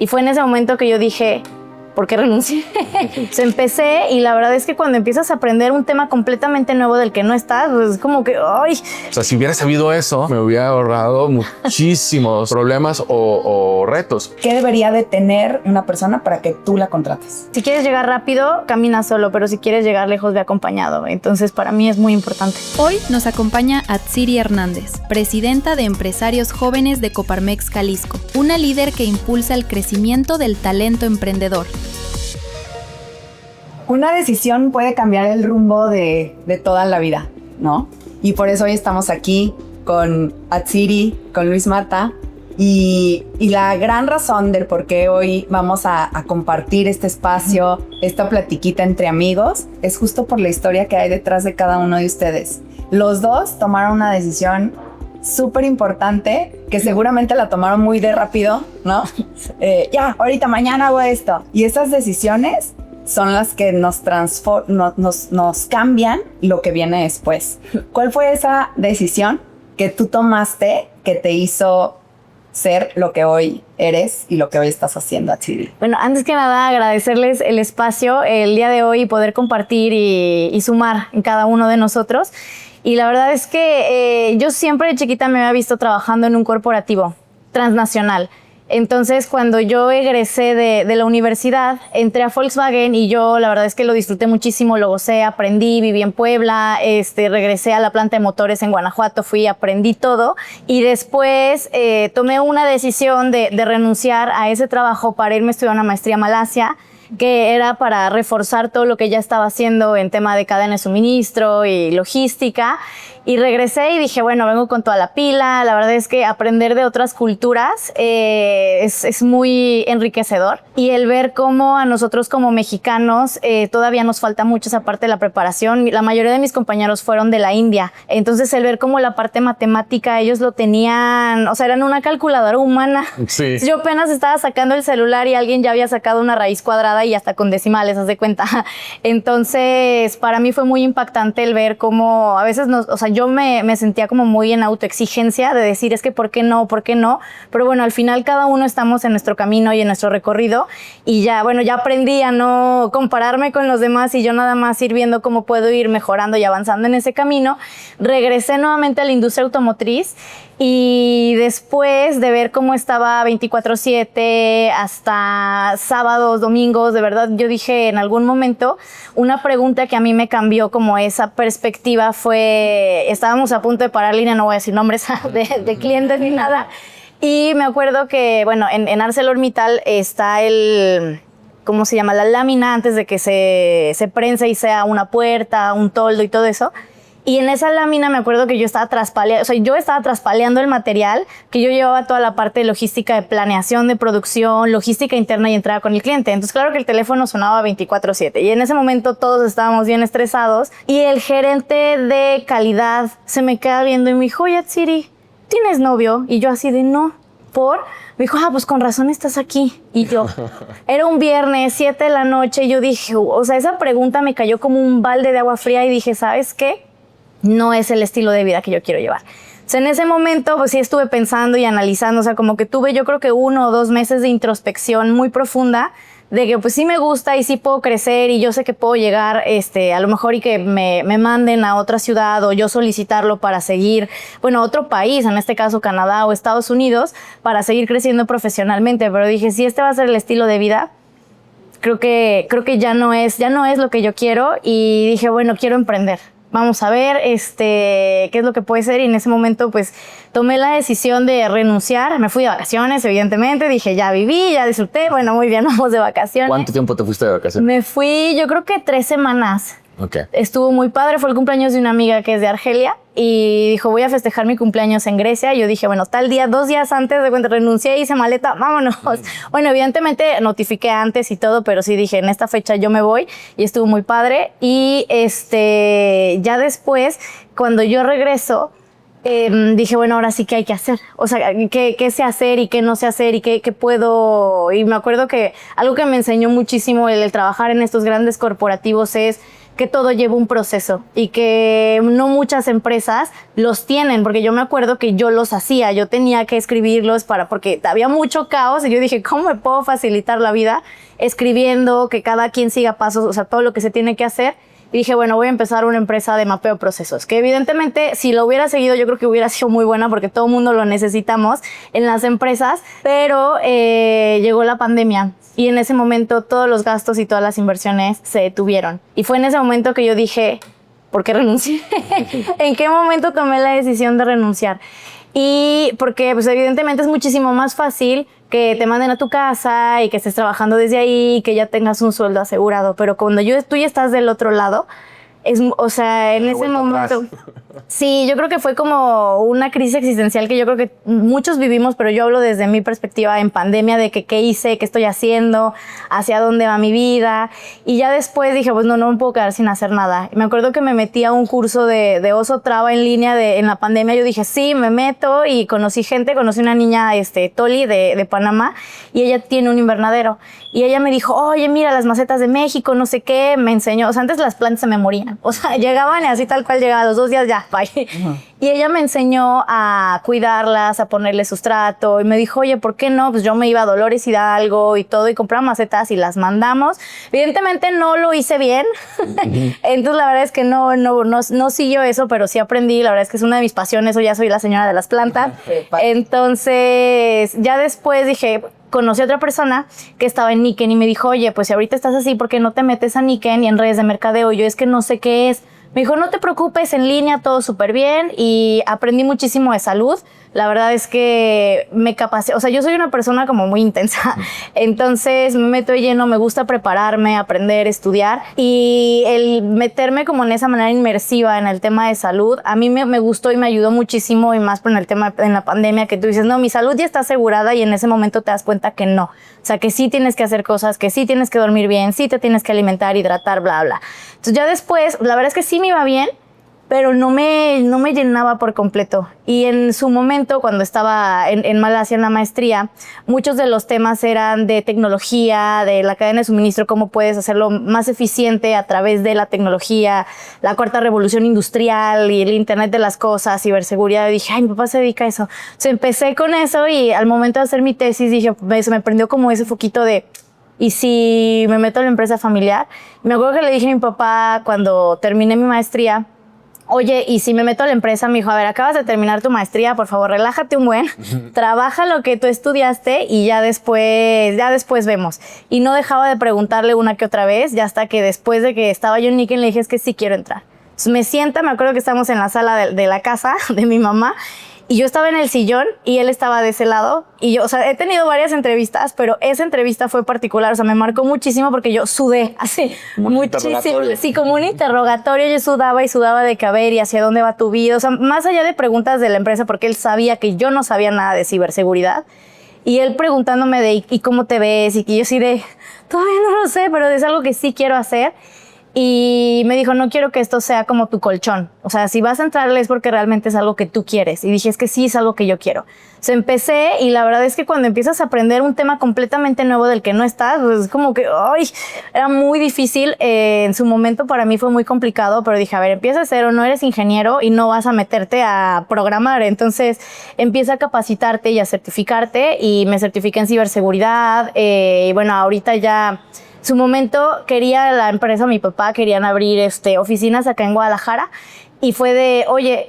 Y fue en ese momento que yo dije, ¿por qué renuncié? Empecé y la verdad es que cuando empiezas a aprender un tema completamente nuevo del que no estás, pues es como que, ¡ay! O sea, si hubiera sabido eso, me hubiera ahorrado muchísimos problemas o retos. ¿Qué debería de tener una persona para que tú la contrates? Si quieres llegar rápido, camina solo, pero si quieres llegar lejos, ve acompañado. Entonces, para mí es muy importante. Hoy nos acompaña Atsiri Hernández, presidenta de Empresarios Jóvenes de Coparmex Jalisco, una líder que impulsa el crecimiento del talento emprendedor. Una decisión puede cambiar el rumbo de toda la vida, ¿no? Y por eso hoy estamos aquí con Atsiri, con Luis Mata, y la gran razón del por qué hoy vamos a compartir este espacio, esta platiquita entre amigos, es justo por la historia que hay detrás de cada uno de ustedes. Los dos tomaron una decisión súper importante, que seguramente la tomaron muy de rápido, ¿no? Ya, ahorita, mañana hago esto. Y esas decisiones son las que nos cambian lo que viene después. ¿Cuál fue esa decisión que tú tomaste que te hizo ser lo que hoy eres y lo que hoy estás haciendo, Atsiri? Bueno, antes que nada, agradecerles el espacio el día de hoy, poder compartir y sumar en cada uno de nosotros. Y la verdad es que yo siempre de chiquita me había visto trabajando en un corporativo transnacional. Entonces, cuando yo egresé de la universidad, entré a Volkswagen y yo la verdad es que lo disfruté muchísimo, lo gocé, aprendí, viví en Puebla, regresé a la planta de motores en Guanajuato, aprendí todo y después tomé una decisión de renunciar a ese trabajo para irme a estudiar una maestría a Malasia, que era para reforzar todo lo que ya estaba haciendo en tema de cadena de suministro y logística. Y regresé y dije, bueno, vengo con toda la pila. La verdad es que aprender de otras culturas es muy enriquecedor. Y el ver cómo a nosotros como mexicanos todavía nos falta mucho esa parte de la preparación. La mayoría de mis compañeros fueron de la India. Entonces el ver cómo la parte matemática ellos lo tenían, o sea, eran una calculadora humana. Sí. Yo apenas estaba sacando el celular y alguien ya había sacado una raíz cuadrada y hasta con decimales, haz de cuenta. Entonces, para mí fue muy impactante el ver cómo a veces yo me sentía como muy en autoexigencia de decir, es que ¿por qué no? ¿Por qué no? Pero bueno, al final cada uno estamos en nuestro camino y en nuestro recorrido y ya aprendí a no compararme con los demás y yo nada más ir viendo cómo puedo ir mejorando y avanzando en ese camino. Regresé nuevamente a la industria automotriz y después de ver cómo estaba 24/7 hasta sábados, domingos, de verdad yo dije en algún momento, una pregunta que a mí me cambió como esa perspectiva fue, estábamos a punto de parar línea, no voy a decir nombres de clientes ni nada, y me acuerdo que, bueno, en ArcelorMittal está ¿cómo se llama? La lámina antes de que se prense y sea una puerta, un toldo y todo eso. Y en esa lámina me acuerdo que yo estaba traspaleando el material, que yo llevaba toda la parte de logística de planeación, de producción, logística interna y entrada con el cliente. Entonces, claro que el teléfono sonaba 24/7 y en ese momento todos estábamos bien estresados y el gerente de calidad se me queda viendo y me dijo, oye, Atsiri, ¿tienes novio? Y yo así de no, ¿por? Me dijo, pues con razón estás aquí. Y yo, era un viernes, 7 de la noche, y yo dije, o sea, esa pregunta me cayó como un balde de agua fría y dije, ¿sabes qué? No es el estilo de vida que yo quiero llevar. O sea, en ese momento, pues sí estuve pensando y analizando, o sea, como que tuve yo creo que 1 o 2 meses de introspección muy profunda de que pues sí me gusta y sí puedo crecer y yo sé que puedo llegar a lo mejor y que me manden a otra ciudad o yo solicitarlo para seguir, bueno, a otro país, en este caso Canadá o Estados Unidos, para seguir creciendo profesionalmente. Pero dije, si este va a ser el estilo de vida, creo que ya no es lo que yo quiero y dije, bueno, quiero emprender. Vamos a ver qué es lo que puede ser y en ese momento pues tomé la decisión de renunciar, me fui de vacaciones evidentemente, dije ya viví, ya disfruté, bueno muy bien, vamos de vacaciones. ¿Cuánto tiempo te fuiste de vacaciones? Me fui yo creo que 3 semanas. Okay. Estuvo muy padre, fue el cumpleaños de una amiga que es de Argelia y dijo voy a festejar mi cumpleaños en Grecia. Yo dije bueno, tal día, 2 días antes de cuando renuncié, hice maleta, vámonos. Bueno, evidentemente notifiqué antes y todo, pero sí dije en esta fecha yo me voy y estuvo muy padre. Y ya después, cuando yo regreso, dije, bueno, ahora sí que hay que hacer. O sea, ¿qué sé hacer y qué no sé hacer y qué puedo? Y me acuerdo que algo que me enseñó muchísimo el trabajar en estos grandes corporativos es que todo lleva un proceso y que no muchas empresas los tienen, porque yo me acuerdo que yo los hacía, yo tenía que escribirlos porque había mucho caos y yo dije, ¿cómo me puedo facilitar la vida escribiendo, que cada quien siga pasos, o sea, todo lo que se tiene que hacer? Y dije, bueno, voy a empezar una empresa de mapeo de procesos, que evidentemente si lo hubiera seguido yo creo que hubiera sido muy buena porque todo el mundo lo necesitamos en las empresas, pero llegó la pandemia y en ese momento todos los gastos y todas las inversiones se detuvieron. Y fue en ese momento que yo dije, ¿por qué renuncié? ¿En qué momento tomé la decisión de renunciar? Y porque pues evidentemente es muchísimo más fácil que te manden a tu casa y que estés trabajando desde ahí y que ya tengas un sueldo asegurado. Pero cuando tú ya estás del otro lado, o sea, en ese momento... Sí, yo creo que fue como una crisis existencial que yo creo que muchos vivimos, pero yo hablo desde mi perspectiva en pandemia de que qué hice, qué estoy haciendo, hacia dónde va mi vida. Y ya después dije, pues no me puedo quedar sin hacer nada. Y me acuerdo que me metí a un curso de Oso Traba en línea en la pandemia. Yo dije, sí, me meto y conocí una niña, Toli de Panamá, y ella tiene un invernadero. Y ella me dijo, oye, mira las macetas de México, no sé qué, me enseñó. O sea, antes las plantas se me morían. O sea, llegaban y así tal cual llegaban, los 2 días ya, bye. Y ella me enseñó a cuidarlas, a ponerle sustrato. Y me dijo, oye, ¿por qué no? Pues yo me iba a Dolores Hidalgo y todo y compraba macetas y las mandamos. Evidentemente no lo hice bien. Entonces la verdad es que no siguió eso, pero sí aprendí. La verdad es que es una de mis pasiones. Hoy ya soy la señora de las plantas. Entonces ya después dije... Conocí a otra persona que estaba en Nikken y me dijo, oye, pues si ahorita estás así, ¿por qué no te metes a Nikken y en redes de mercadeo? Y yo, es que no sé qué es. Me dijo, no te preocupes, en línea todo súper bien, y aprendí muchísimo de salud. La verdad es que me capacité, o sea, yo soy una persona como muy intensa, entonces me meto de lleno, me gusta prepararme, aprender, estudiar, y el meterme como en esa manera inmersiva en el tema de salud, a mí me gustó y me ayudó muchísimo, y más por el tema en la pandemia, que tú dices, no, mi salud ya está asegurada, y en ese momento te das cuenta que no. O sea, que sí tienes que hacer cosas, que sí tienes que dormir bien, sí te tienes que alimentar, hidratar, bla, bla. Entonces ya después, la verdad es que sí me iba bien, pero no me llenaba por completo. Y en su momento, cuando estaba en Malasia en la maestría, muchos de los temas eran de tecnología, de la cadena de suministro, cómo puedes hacerlo más eficiente a través de la tecnología, la cuarta revolución industrial y el internet de las cosas, ciberseguridad. Y dije, ay, mi papá se dedica a eso. Entonces empecé con eso y al momento de hacer mi tesis dije, se me prendió como ese foquito de... ¿Y si me meto en la empresa familiar? Y me acuerdo que le dije a mi papá cuando terminé mi maestría, oye, ¿y si me meto a la empresa? Me dijo, a ver, acabas de terminar tu maestría, por favor, relájate un buen, trabaja lo que tú estudiaste y ya después vemos. Y no dejaba de preguntarle una que otra vez, ya hasta que después de que estaba yo en Nikken le dije, es que sí quiero entrar. Entonces me sienta, me acuerdo que estamos en la sala de la casa de mi mamá, y yo estaba en el sillón y él estaba de ese lado. Y yo, o sea, he tenido varias entrevistas, pero esa entrevista fue particular. O sea, me marcó muchísimo porque yo sudé así muchísimo. Sí, como un interrogatorio. Yo sudaba y sudaba de que, a ver, ¿y hacia dónde va tu vida? O sea, más allá de preguntas de la empresa, porque él sabía que yo no sabía nada de ciberseguridad. Y él preguntándome de, ¿y cómo te ves? Y que yo sí de, todavía no lo sé, pero es algo que sí quiero hacer. Y me dijo, no quiero que esto sea como tu colchón. O sea, si vas a entrarle es porque realmente es algo que tú quieres. Y dije, es que sí, es algo que yo quiero. Entonces empecé y la verdad es que cuando empiezas a aprender un tema completamente nuevo del que no estás, pues es como que, ay, era muy difícil. En su momento para mí fue muy complicado, pero dije, a ver, empieza a cero, no eres ingeniero y no vas a meterte a programar. Entonces empieza a capacitarte y a certificarte, y me certifiqué en ciberseguridad. Y bueno, ahorita ya... Su momento quería la empresa, mi papá, querían abrir oficinas acá en Guadalajara, y fue de, oye,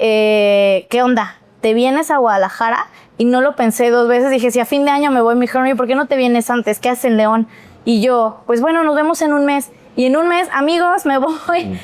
¿qué onda? ¿Te vienes a Guadalajara? Y no lo pensé 2 veces, dije, si a fin de año me voy, me dijeron, oye, ¿por qué no te vienes antes? ¿Qué haces en León? Y yo, pues bueno, nos vemos en un mes. Y en un mes, amigos, me voy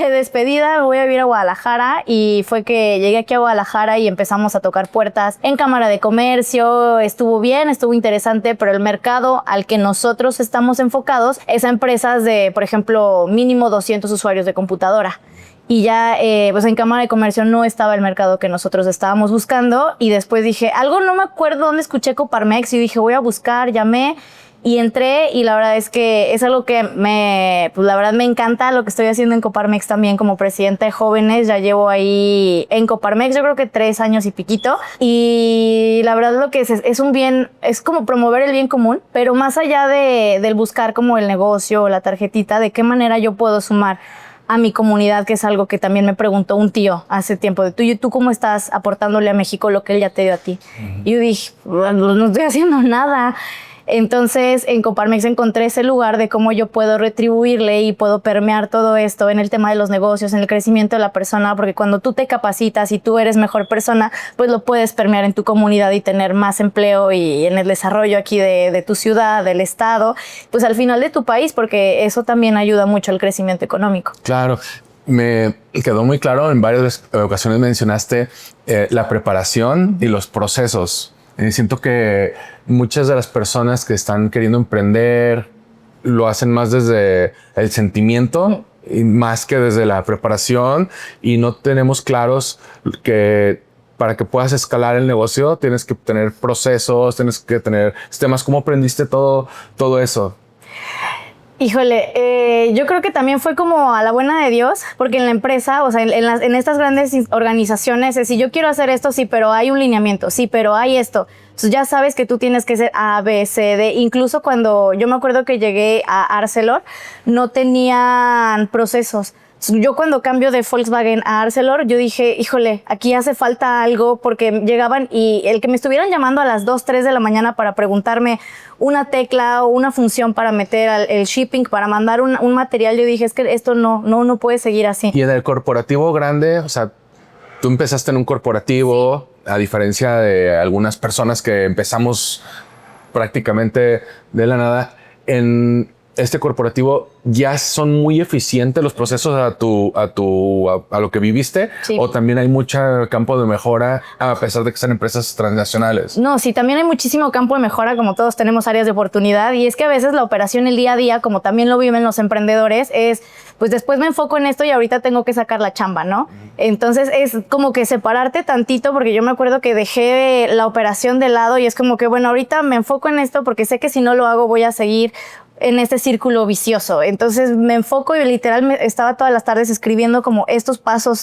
despedida, me voy a vivir a Guadalajara. Y fue que llegué aquí a Guadalajara y empezamos a tocar puertas en Cámara de Comercio. Estuvo bien, estuvo interesante, pero el mercado al que nosotros estamos enfocados es a empresas de, por ejemplo, mínimo 200 usuarios de computadora. Y ya, pues en Cámara de Comercio no estaba el mercado que nosotros estábamos buscando. Y después dije, no me acuerdo dónde escuché Coparmex, y dije, voy a buscar, llamé. Y entré, y la verdad es que es algo que la verdad me encanta lo que estoy haciendo en Coparmex también como presidenta de jóvenes. Ya llevo ahí en Coparmex yo creo que 3 años y piquito. Y la verdad lo que es un bien, es como promover el bien común, pero más allá del buscar como el negocio o la tarjetita, de qué manera yo puedo sumar a mi comunidad, que es algo que también me preguntó un tío hace tiempo, de ¿tú cómo estás aportándole a México lo que él ya te dio a ti? Y yo dije, bueno, no estoy haciendo nada. Entonces, en Coparmex encontré ese lugar de cómo yo puedo retribuirle y puedo permear todo esto en el tema de los negocios, en el crecimiento de la persona, porque cuando tú te capacitas y tú eres mejor persona, pues lo puedes permear en tu comunidad y tener más empleo y en el desarrollo aquí de tu ciudad, del estado, pues al final de tu país, porque eso también ayuda mucho al crecimiento económico. Claro. Me quedó muy claro, en varias ocasiones mencionaste la preparación y los procesos. Siento que muchas de las personas que están queriendo emprender lo hacen más desde el sentimiento y más que desde la preparación, y no tenemos claros que para que puedas escalar el negocio tienes que tener procesos, tienes que tener sistemas. ¿Cómo aprendiste todo eso? Híjole, yo creo que también fue como a la buena de Dios, porque en la empresa, o sea, en estas grandes organizaciones, es si yo quiero hacer esto, sí, pero hay un lineamiento, sí, pero hay esto. Entonces ya sabes que tú tienes que ser A, B, C, D. Incluso cuando yo me acuerdo que llegué a Arcelor, no tenían procesos. Yo cuando cambio de Volkswagen a Arcelor, yo dije, híjole, aquí hace falta algo, porque llegaban y el que me estuvieran llamando a las 2, 3 de la mañana para preguntarme una tecla o una función para meter el shipping, para mandar un material, yo dije, es que esto no puede seguir así. Y en el corporativo grande, o sea, tú empezaste en un corporativo, a diferencia de algunas personas que empezamos prácticamente de la nada. En este corporativo ya son muy eficientes los procesos a lo que viviste, sí. O también hay mucho campo de mejora a pesar de que sean empresas transnacionales. No, sí, también hay muchísimo campo de mejora, como todos tenemos áreas de oportunidad, y es que a veces la operación, el día a día, como también lo viven los emprendedores, es pues después me enfoco en esto y ahorita tengo que sacar la chamba, ¿no? Entonces es como que separarte tantito, porque yo me acuerdo que dejé la operación de lado y es como que, bueno, ahorita me enfoco en esto porque sé que si no lo hago voy a seguir en este círculo vicioso. Entonces me enfoco y literal estaba todas las tardes escribiendo como estos paso,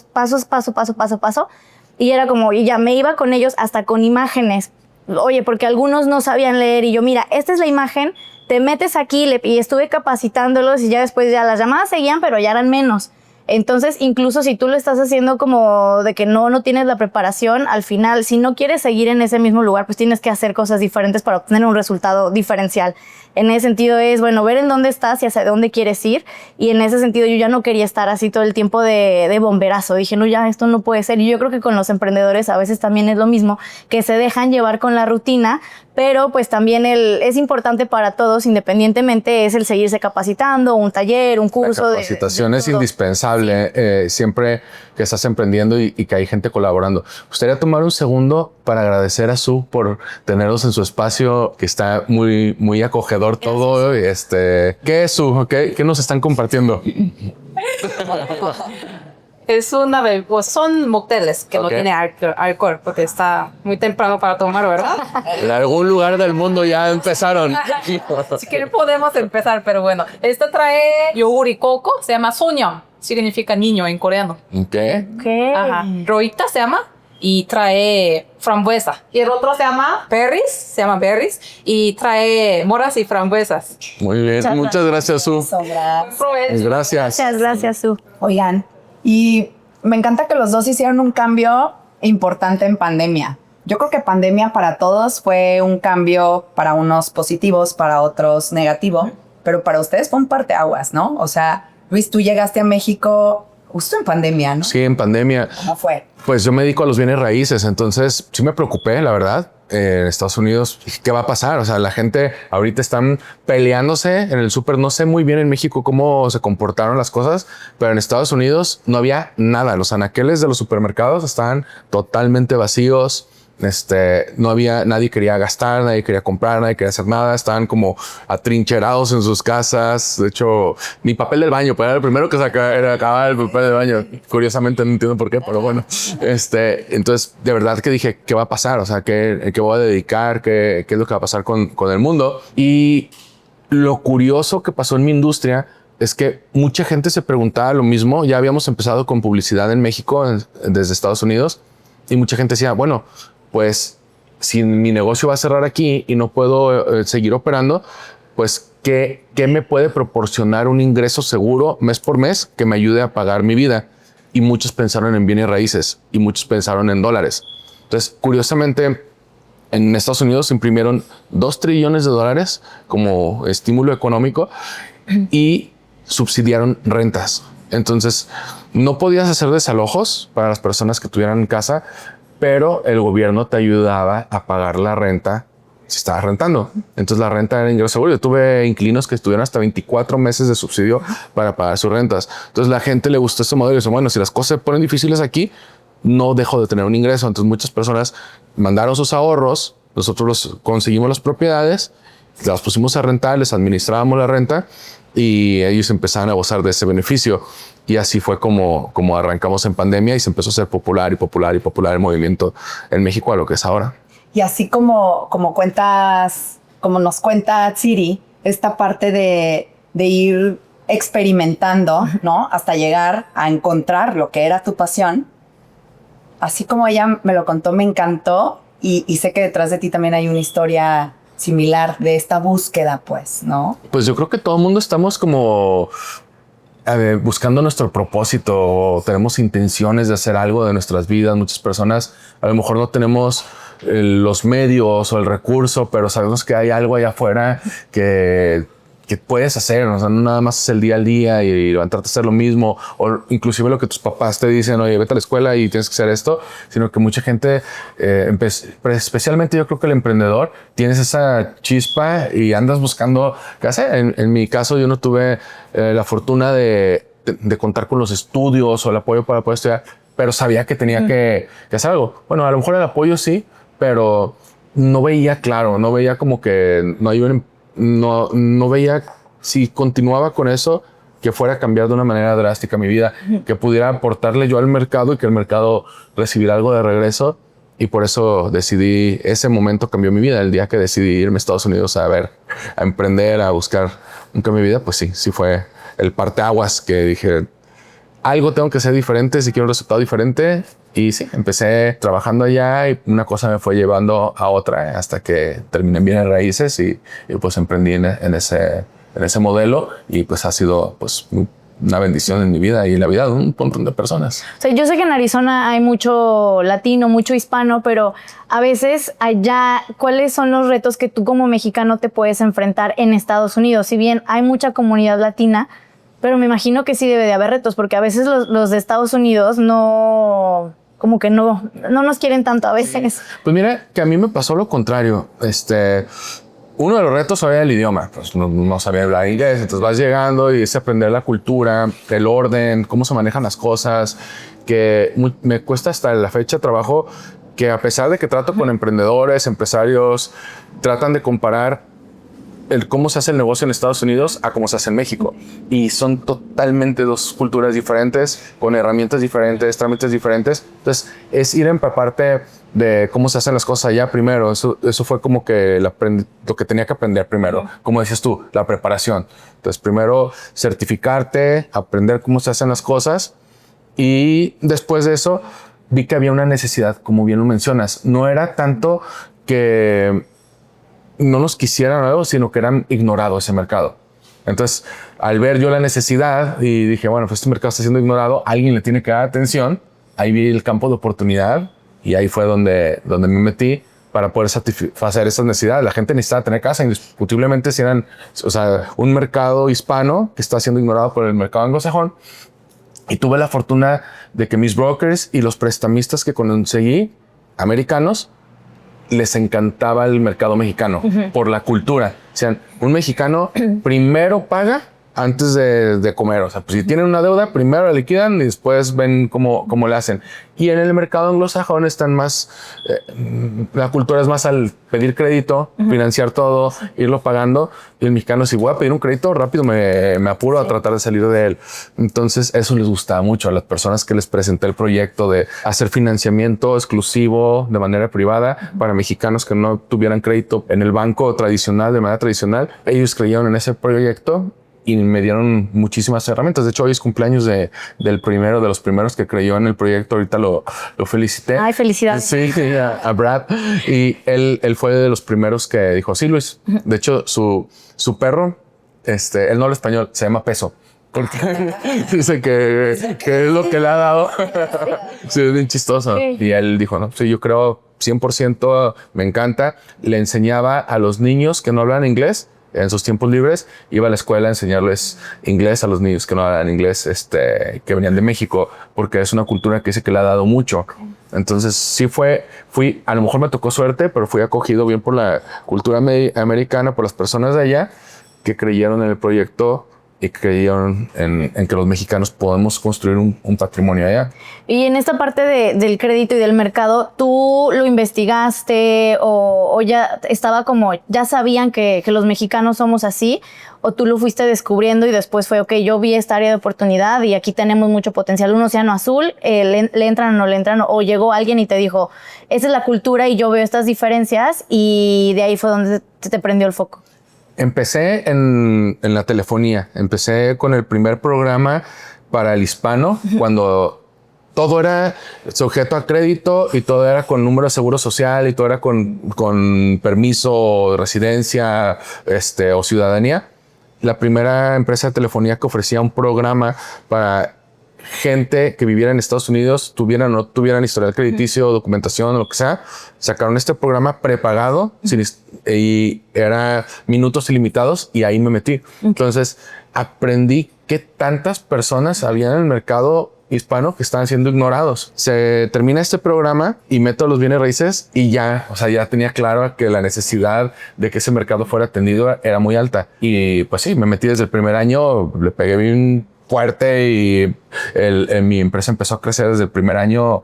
y era como, y ya me iba con ellos hasta con imágenes. Oye, porque algunos no sabían leer y yo, mira, esta es la imagen, te metes aquí, y estuve capacitándolos y ya después ya las llamadas seguían, pero ya eran menos. Entonces, incluso si tú lo estás haciendo como de que no tienes la preparación, al final, si no quieres seguir en ese mismo lugar, pues tienes que hacer cosas diferentes para obtener un resultado diferencial. En ese sentido es, bueno, ver en dónde estás y hacia dónde quieres ir. Y en ese sentido yo ya no quería estar así todo el tiempo de bomberazo. Dije, no, ya esto no puede ser. Y yo creo que con los emprendedores a veces también es lo mismo, que se dejan llevar con la rutina, pero pues también es importante para todos, independientemente, es el seguirse capacitando, un taller, un curso. La capacitación es indispensable, siempre que estás emprendiendo y que hay gente colaborando. Me gustaría tomar un segundo para agradecer a Su por tenernos en su espacio, que está muy, muy acogedor. Gracias. Todo. ¿Qué es Su? ¿Qué nos están compartiendo? Es pues son mocteles que no tiene alcohol, porque está muy temprano para tomar, ¿verdad? En algún lugar del mundo ya empezaron. Si quieren podemos empezar, pero bueno. Esta trae yogur y coco, se llama Sonyeon, significa niño en coreano. ¿Qué? Ajá. Roita se llama, y trae frambuesa. Y el otro se llama berries, y trae moras y frambuesas. Muy bien, muchas gracias, Su. Gracias. Muchas gracias, Su. Oigan, y me encanta que los dos hicieron un cambio importante en pandemia. Yo creo que pandemia para todos fue un cambio, para unos positivos, para otros negativo, pero para ustedes fue un parteaguas, ¿no? O sea, Luis, tú llegaste a México justo en pandemia, ¿no? Sí, en pandemia. ¿Cómo fue? Pues yo me dedico a los bienes raíces, entonces sí me preocupé, la verdad. En Estados Unidos, ¿qué va a pasar? O sea, la gente ahorita están peleándose en el súper. No sé muy bien en México cómo se comportaron las cosas, pero en Estados Unidos no había nada. Los anaqueles de los supermercados estaban totalmente vacíos. No había, nadie quería gastar, nadie quería comprar, nadie quería hacer nada. Estaban como atrincherados en sus casas. De hecho, ni papel del baño, pero era el primero que acababa el papel del baño. Curiosamente no entiendo por qué, pero bueno. Entonces, de verdad que dije, ¿qué va a pasar? O sea, ¿qué voy a dedicar? ¿Qué es lo que va a pasar con el mundo? Y lo curioso que pasó en mi industria es que mucha gente se preguntaba lo mismo. Ya habíamos empezado con publicidad en México desde Estados Unidos, y mucha gente decía, bueno, pues si mi negocio va a cerrar aquí y no puedo seguir operando, pues, ¿qué me puede proporcionar un ingreso seguro mes por mes que me ayude a pagar mi vida? Y muchos pensaron en bienes raíces y muchos pensaron en dólares. Entonces, curiosamente, en Estados Unidos imprimieron $2 trillones como estímulo económico y subsidiaron rentas. Entonces, no podías hacer desalojos para las personas que tuvieran casa, pero el gobierno te ayudaba a pagar la renta si estabas rentando. Entonces, la renta era ingreso seguro. Yo tuve inquilinos que estuvieron hasta 24 meses de subsidio para pagar sus rentas. Entonces, la gente le gustó este modelo y dice, bueno, si las cosas se ponen difíciles aquí, no dejo de tener un ingreso. Entonces, muchas personas mandaron sus ahorros, nosotros conseguimos las propiedades, las pusimos a rentar, les administrábamos la renta y ellos empezaron a gozar de ese beneficio. Y así fue como arrancamos en pandemia y se empezó a ser popular el movimiento en México a lo que es ahora. Y así como nos cuenta Atsiri, esta parte de ir experimentando, ¿no? Hasta llegar a encontrar lo que era tu pasión. Así como ella me lo contó, me encantó y sé que detrás de ti también hay una historia similar de esta búsqueda, pues, ¿no? Pues yo creo que todo el mundo estamos como buscando nuestro propósito, tenemos intenciones de hacer algo de nuestras vidas. Muchas personas a lo mejor no tenemos los medios o el recurso, pero sabemos que hay algo allá afuera que puedes hacer. O sea, no nada más es el día al día y levantarte a hacer lo mismo, o inclusive lo que tus papás te dicen, oye, vete a la escuela y tienes que hacer esto, sino que mucha gente, especialmente yo creo que el emprendedor, tienes esa chispa y andas buscando qué hacer. En mi caso, yo no tuve la fortuna de contar con los estudios o el apoyo para poder estudiar, pero sabía que tenía que hacer algo. Bueno, a lo mejor el apoyo sí, pero no veía claro, no veía como que no veía si continuaba con eso que fuera a cambiar de una manera drástica mi vida, que pudiera aportarle yo al mercado y que el mercado recibiera algo de regreso. Y por eso decidí, ese momento cambió mi vida. El día que decidí irme a Estados Unidos a emprender, a buscar un cambio de vida, pues sí fue el parteaguas que dije, algo tengo que ser diferente si quiero un resultado diferente. Y sí, empecé trabajando allá y una cosa me fue llevando a otra hasta que terminé en bienes raíces y pues emprendí en ese modelo y pues ha sido pues una bendición en mi vida y en la vida de un montón de personas. O sea, yo sé que en Arizona hay mucho latino, mucho hispano, pero a veces allá, ¿cuáles son los retos que tú como mexicano te puedes enfrentar en Estados Unidos? Si bien hay mucha comunidad latina, pero me imagino que sí debe de haber retos, porque a veces los de Estados Unidos no nos quieren tanto a veces. Pues mira, que a mí me pasó lo contrario. Uno de los retos era el idioma. Pues no sabía hablar inglés, entonces vas llegando y es aprender la cultura, el orden, cómo se manejan las cosas, que me cuesta hasta la fecha trabajo, que a pesar de que trato con emprendedores, empresarios, tratan de comparar cómo se hace el negocio en Estados Unidos a cómo se hace en México. Y son totalmente dos culturas diferentes, con herramientas diferentes, trámites diferentes. Entonces, es ir a empaparte de cómo se hacen las cosas allá primero. Eso fue como que lo que tenía que aprender primero. Como decías tú, la preparación. Entonces, primero certificarte, aprender cómo se hacen las cosas. Y después de eso, vi que había una necesidad, como bien lo mencionas. No era tanto que no nos quisieran algo, sino que eran ignorados ese mercado. Entonces, al ver yo la necesidad y dije, bueno, pues este mercado está siendo ignorado, alguien le tiene que dar atención. Ahí vi el campo de oportunidad y ahí fue donde me metí para poder satisfacer esas necesidades. La gente necesitaba tener casa, indiscutiblemente si eran, un mercado hispano que está siendo ignorado por el mercado anglosajón. Y tuve la fortuna de que mis brokers y los prestamistas que conseguí, americanos, les encantaba el mercado mexicano por la cultura. O sea, un mexicano primero paga antes de comer. O sea, pues si tienen una deuda, primero la liquidan y después ven cómo le hacen. Y en el mercado anglosajón están más, la cultura es más al pedir crédito, financiar todo, irlo pagando. Y el mexicano, si voy a pedir un crédito, rápido me apuro a tratar de salir de él. Entonces, eso les gustaba mucho a las personas que les presenté el proyecto de hacer financiamiento exclusivo de manera privada para mexicanos que no tuvieran crédito en el banco tradicional, de manera tradicional. Ellos creyeron en ese proyecto y me dieron muchísimas herramientas. De hecho, hoy es cumpleaños de los primeros que creyó en el proyecto. Ahorita lo felicité. Ay, felicidades. Sí, a Brad. Y él fue de los primeros que dijo, sí, Luis. De hecho, su perro, él no habla español, se llama Peso. Porque dice que es lo que le ha dado. Sí, es bien chistoso. Sí. Y él dijo, no, sí, yo creo 100%, me encanta. Le enseñaba a los niños que no hablan inglés en sus tiempos libres, iba a la escuela a enseñarles inglés a los niños que no hablan inglés, que venían de México, porque es una cultura que dice que le ha dado mucho. Entonces sí fui, a lo mejor me tocó suerte, pero fui acogido bien por la cultura americana, por las personas de allá que creyeron en el proyecto y creyeron en que los mexicanos podemos construir un patrimonio allá. Y en esta parte del crédito y del mercado, ¿tú lo investigaste o ya estaba como, ya sabían que los mexicanos somos así? ¿O tú lo fuiste descubriendo y después fue, ok, yo vi esta área de oportunidad y aquí tenemos mucho potencial, un océano azul, le entran o no le entran? ¿O llegó alguien y te dijo, esa es la cultura y yo veo estas diferencias, y de ahí fue donde te prendió el foco? Empecé en la telefonía. Empecé con el primer programa para el hispano, cuando todo era sujeto a crédito y todo era con número de seguro social y todo era con permiso, residencia, o ciudadanía. La primera empresa de telefonía que ofrecía un programa para gente que viviera en Estados Unidos, tuvieran o no tuvieran historial crediticio, documentación o lo que sea, sacaron este programa prepagado y era minutos ilimitados, y ahí me metí. Entonces aprendí que tantas personas había en el mercado hispano que estaban siendo ignorados. Se termina este programa y meto los bienes raíces y ya, o sea, ya tenía claro que la necesidad de que ese mercado fuera atendido era muy alta. Y pues sí, me metí desde el primer año, le pegué bien fuerte y mi empresa empezó a crecer desde el primer año.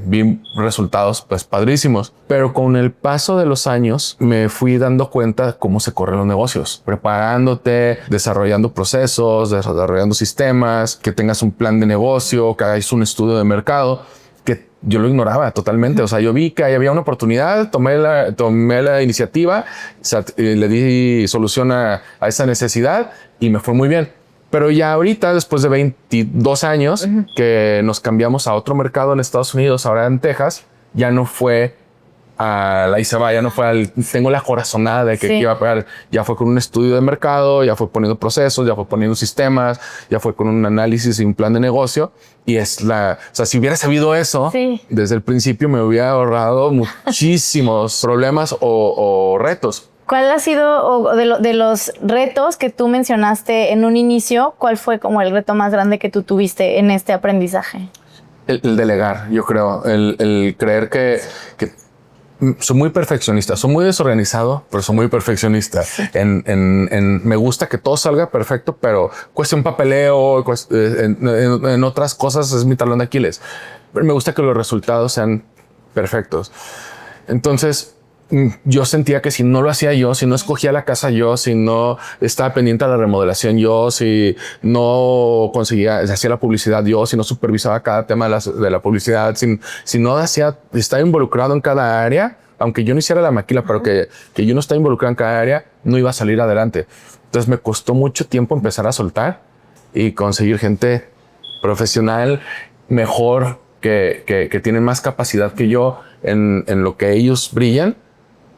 Vi resultados pues padrísimos, pero con el paso de los años me fui dando cuenta de cómo se corren los negocios, preparándote, desarrollando procesos, desarrollando sistemas, que tengas un plan de negocio, que hagáis un estudio de mercado, que yo lo ignoraba totalmente. O sea, yo vi que ahí había una oportunidad, tomé la iniciativa, le di solución a esa necesidad y me fue muy bien. Pero ya ahorita, después de 22 años que nos cambiamos a otro mercado en Estados Unidos, ahora en Texas, ya no fue ahí se va, ya no fue tengo la corazonada de que iba a pegar. Ya fue con un estudio de mercado, ya fue poniendo procesos, ya fue poniendo sistemas, ya fue con un análisis y un plan de negocio. Y o sea, si hubiera sabido eso desde el principio, me hubiera ahorrado muchísimos problemas o retos. ¿Cuál ha sido, de los retos que tú mencionaste en un inicio, cuál fue como el reto más grande que tú tuviste en este aprendizaje? El delegar, yo creo. El creer que soy muy perfeccionista. Soy muy desorganizado, pero soy muy perfeccionista. Me gusta que todo salga perfecto, pero cuesta un papeleo, en otras cosas es mi talón de Aquiles. Pero me gusta que los resultados sean perfectos. Entonces, yo sentía que si no lo hacía yo, si no escogía la casa yo, si no estaba pendiente de la remodelación yo, si no hacía la publicidad yo, si no supervisaba cada tema de la publicidad, si no estaba involucrado en cada área, aunque yo no hiciera la maquila, pero que yo no estaba involucrado en cada área, no iba a salir adelante. Entonces me costó mucho tiempo empezar a soltar y conseguir gente profesional mejor, que tienen más capacidad que yo en lo que ellos brillan,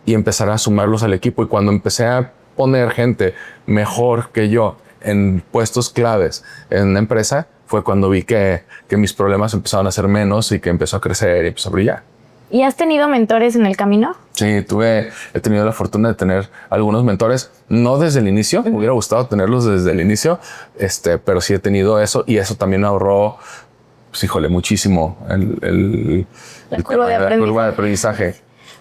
y empezar a sumarlos al equipo. Y cuando empecé a poner gente mejor que yo en puestos claves en la empresa, fue cuando vi que mis problemas empezaron a ser menos y que empezó a crecer y empezó a brillar. ¿Y has tenido mentores en el camino? Sí, he tenido la fortuna de tener algunos mentores, no desde el inicio, me hubiera gustado tenerlos desde el inicio, pero sí he tenido eso, y eso también ahorró, pues, híjole, muchísimo La curva de aprendizaje.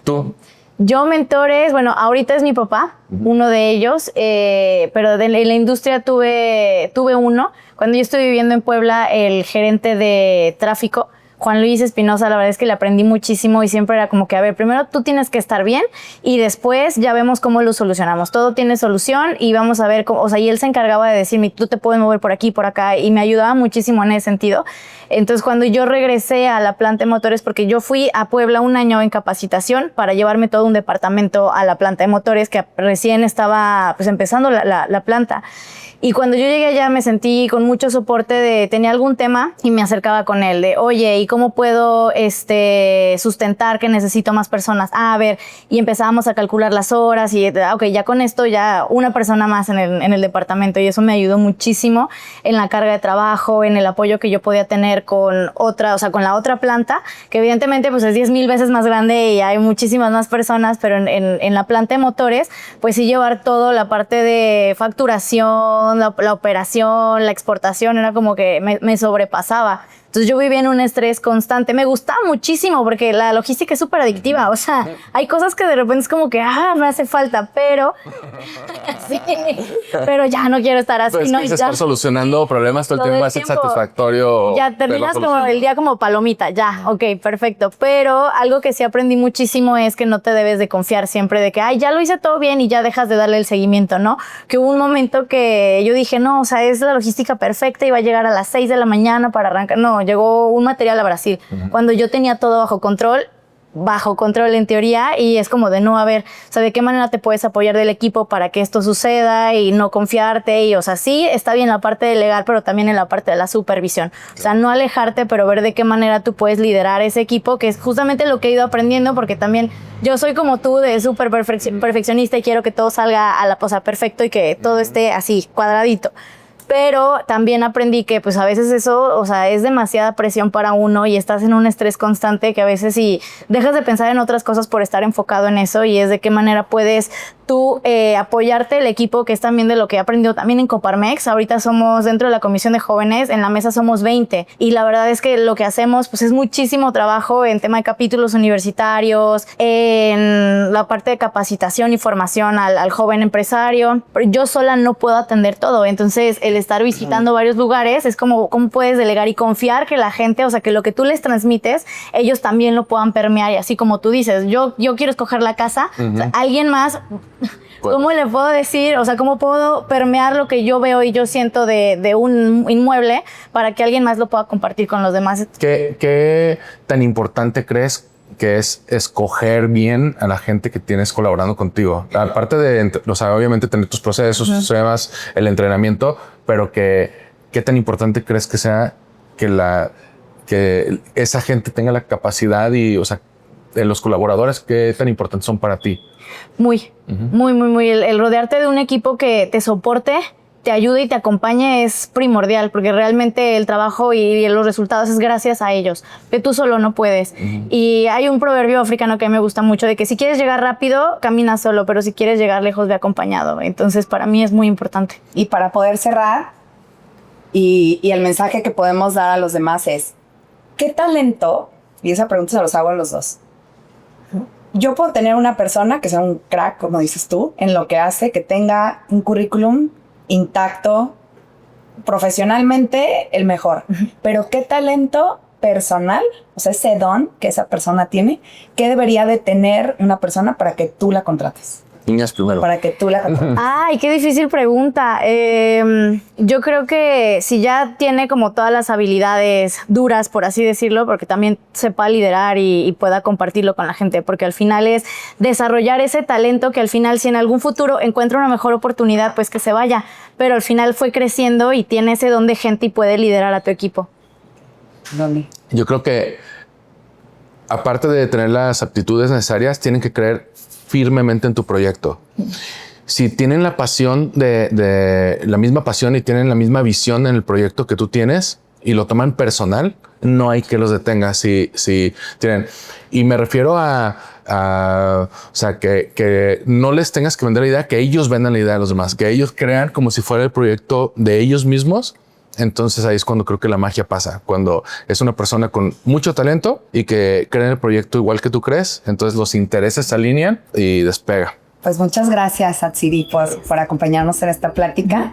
¿Tú? Yo mentores, bueno, ahorita es mi papá, uno de ellos, pero en la industria tuve uno. Cuando yo estuve viviendo en Puebla, el gerente de tráfico Juan Luis Espinosa, la verdad es que le aprendí muchísimo y siempre era como que, a ver, primero tú tienes que estar bien y después ya vemos cómo lo solucionamos. Todo tiene solución y vamos a ver cómo, o sea, y él se encargaba de decirme, tú te puedes mover por aquí, por acá, y me ayudaba muchísimo en ese sentido. Entonces, cuando yo regresé a la planta de motores, porque yo fui a Puebla un año en capacitación para llevarme todo un departamento a la planta de motores, que recién estaba pues empezando la planta. Y cuando yo llegué allá me sentí con mucho soporte tenía algún tema y me acercaba con él de, oye, ¿y cómo puedo sustentar que necesito más personas? A ver, y empezábamos a calcular las horas y, ok, ya con esto ya una persona más en el departamento, y eso me ayudó muchísimo en la carga de trabajo, en el apoyo que yo podía tener con otra, o sea, con la otra planta, que evidentemente pues es 10,000 veces más grande y hay muchísimas más personas, pero en la planta de motores, pues sí llevar todo, la parte de facturación, la operación, la exportación, era como que me sobrepasaba. Entonces yo vivía en un estrés constante. Me gustaba muchísimo porque la logística es súper adictiva. O sea, hay cosas que de repente es como que, me hace falta, pero sí, pero ya no quiero estar así. Pues ¿no? es que estar solucionando problemas todo el tiempo va a ser satisfactorio. Ya terminas como el día como palomita, ya, ok, perfecto. Pero algo que sí aprendí muchísimo es que no te debes de confiar siempre de que, ya lo hice todo bien y ya dejas de darle el seguimiento, ¿no? Que hubo un momento que yo dije, no, o sea, es la logística perfecta, iba a llegar a las 6 de la mañana para arrancar. No, llegó un material a Brasil. Cuando yo tenía todo bajo control en teoría, y es como de no, a ver, o sea, de qué manera te puedes apoyar del equipo para que esto suceda y no confiarte, y o sea, sí, está bien la parte de legal, pero también en la parte de la supervisión. O sea, no alejarte, pero ver de qué manera tú puedes liderar ese equipo, que es justamente lo que he ido aprendiendo, porque también yo soy como tú, de súper perfeccionista, y quiero que todo salga a la posa perfecto y que todo esté así, cuadradito. Pero también aprendí que pues a veces eso, o sea, es demasiada presión para uno y estás en un estrés constante que a veces sí dejas de pensar en otras cosas por estar enfocado en eso, y es de qué manera puedes tú apoyarte el equipo, que es también de lo que he aprendido también en Coparmex. Ahorita somos dentro de la comisión de jóvenes, en la mesa somos 20, y la verdad es que lo que hacemos pues es muchísimo trabajo en tema de capítulos universitarios, en la parte de capacitación y formación al joven empresario. Pero yo sola no puedo atender todo, entonces el estar visitando varios lugares es como cómo puedes delegar y confiar que la gente, o sea, que lo que tú les transmites, ellos también lo puedan permear, y así como tú dices, yo quiero escoger la casa, o sea, alguien más, ¿cómo le puedo decir? O sea, ¿cómo puedo permear lo que yo veo y yo siento de un inmueble para que alguien más lo pueda compartir con los demás? ¿Qué tan importante crees que es escoger bien a la gente que tienes colaborando contigo? Aparte de, o sea, obviamente tener tus procesos, tus temas, el entrenamiento, pero ¿qué tan importante crees que sea que esa gente tenga la capacidad y, o sea, de los colaboradores, qué tan importantes son para ti? Muy. El rodearte de un equipo que te soporte, te ayude y te acompañe es primordial, porque realmente el trabajo y los resultados es gracias a ellos, que tú solo no puedes. Y hay un proverbio africano que a mí me gusta mucho, de que si quieres llegar rápido, camina solo, pero si quieres llegar lejos, ve acompañado. Entonces, para mí es muy importante. Y para poder cerrar, y el mensaje que podemos dar a los demás es, ¿qué talento? Y esa pregunta se los hago a los dos. Yo puedo tener una persona que sea un crack, como dices tú, en lo que hace, que tenga un currículum intacto, profesionalmente el mejor. Pero ¿qué talento personal, o sea, ese don que esa persona tiene, qué debería de tener una persona para que tú la contrates? Niñas primero. Para que tú la contrates. Ay, qué difícil pregunta. Yo creo que si ya tiene como todas las habilidades duras, por así decirlo, porque también sepa liderar y pueda compartirlo con la gente, porque al final es desarrollar ese talento que al final, si en algún futuro encuentra una mejor oportunidad, pues que se vaya, pero al final fue creciendo y tiene ese don de gente y puede liderar a tu equipo. ¿Dónde? Yo creo que aparte de tener las aptitudes necesarias, tienen que creer firmemente en tu proyecto. Si tienen la pasión de la misma pasión y tienen la misma visión en el proyecto que tú tienes y lo toman personal, no hay que los detenga. Si tienen, y me refiero a o sea, que no les tengas que vender la idea, que ellos vendan la idea a los demás, que ellos crean como si fuera el proyecto de ellos mismos. Entonces ahí es cuando creo que la magia pasa, cuando es una persona con mucho talento y que cree en el proyecto igual que tú crees, entonces los intereses se alinean y despega. Pues muchas gracias, Atsiri, por acompañarnos en esta plática.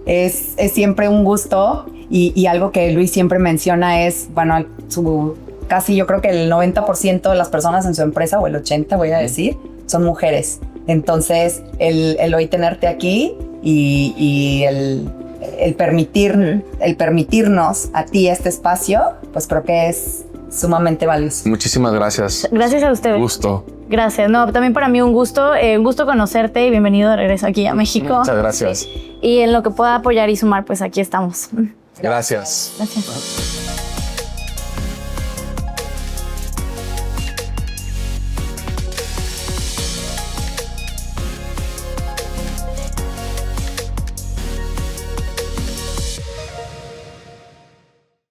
Es siempre un gusto, y algo que Luis siempre menciona es, bueno, su casi yo creo que el 90% de las personas en su empresa, o el 80% voy a decir, son mujeres. Entonces, el hoy tenerte aquí y el permitirnos a ti este espacio, pues creo que es sumamente valioso. Muchísimas gracias. Gracias a ustedes. Gusto. Gracias. No, también para mí un gusto conocerte y bienvenido de regreso aquí a México. Muchas gracias. Y en lo que pueda apoyar y sumar, pues aquí estamos. Gracias. Gracias.